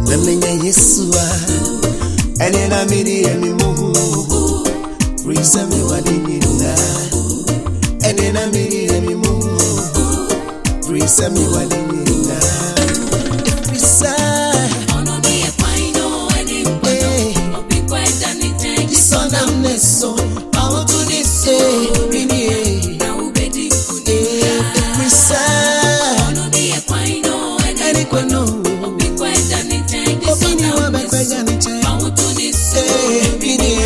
Namenya Yesua ene na miri emi mu Prisa mi wadinina ene na miri emi mu Prisa mi wadinina Prisa ono ni e kwaino ene mpono obi kwenda ni tengi sona mneso awo to ni say bini na ubedi kunia Prisa ono ni e kwaino ene kwano obi kwenda ni tengi Obini wa bekwenda ni tengi awo to ni say bini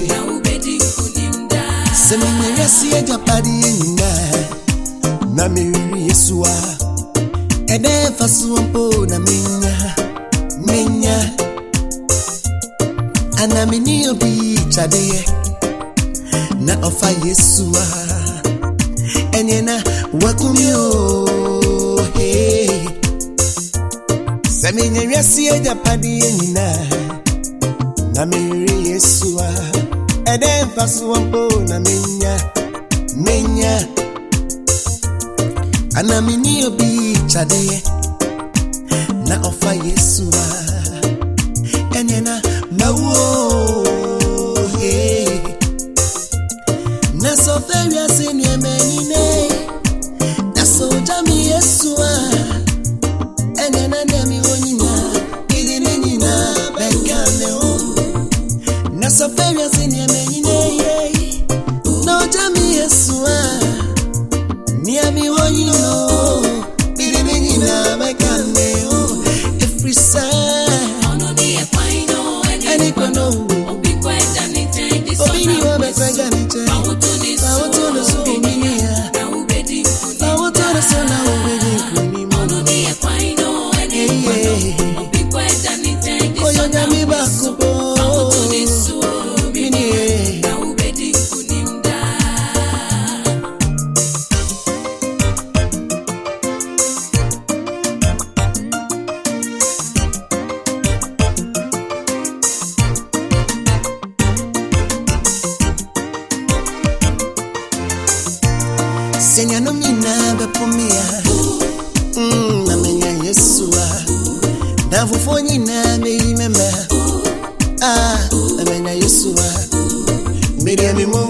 na ubedi kuninda Semenya yasi ejapadi nyina na miri Yesua ede fasuampo na menya anamini obi chade na ofa Yesua enyena wakumio hey Semenya yasi ejapadi nyina na miri Yesua ede fasuampo na menya anamini obi chade na ofa Yesua enyena mawo hey na so feria sini emenine na so jami Yesua enyena nemi onyina idini nyina bekane o na so feria sini emenine no jami Yesua Miami wonyino idini nyina bekane o Prisa ono ni e kwaino ene kwano obi kwenda ni tengi Obini wa bekwenda ni tengi awo to ni so binia na ubedi kuninda awo to so na ubedi kunimo ono ni e kwaino ene obi kwenda ni tengi Oyo nyami bakubo awo to ni so bini na ubedi kuninda Senya no mina bepumia namenya Yesua na fufo nyina meimema namenya Yesua miri mi mo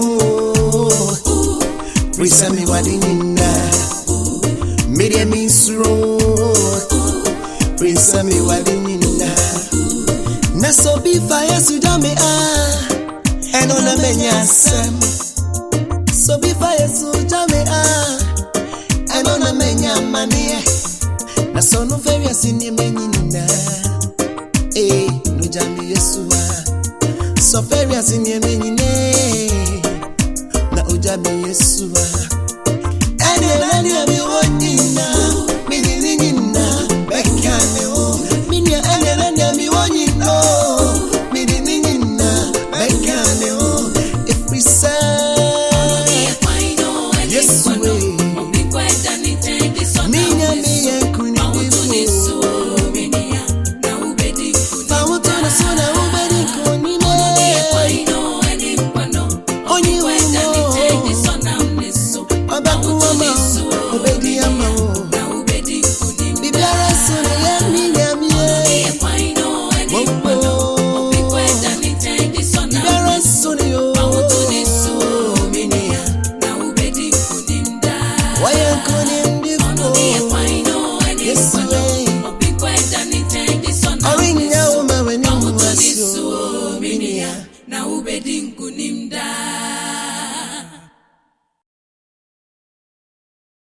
Prisa mi wadinina miri mi suro Prisa mi wadinina na so bi fa Yesu jame eno na menya sem So be fire so jame eno na menya manie na so no feria sini menyina no jame Yesua so feria sini menyine na ujame Yesua ene nani ami wonyina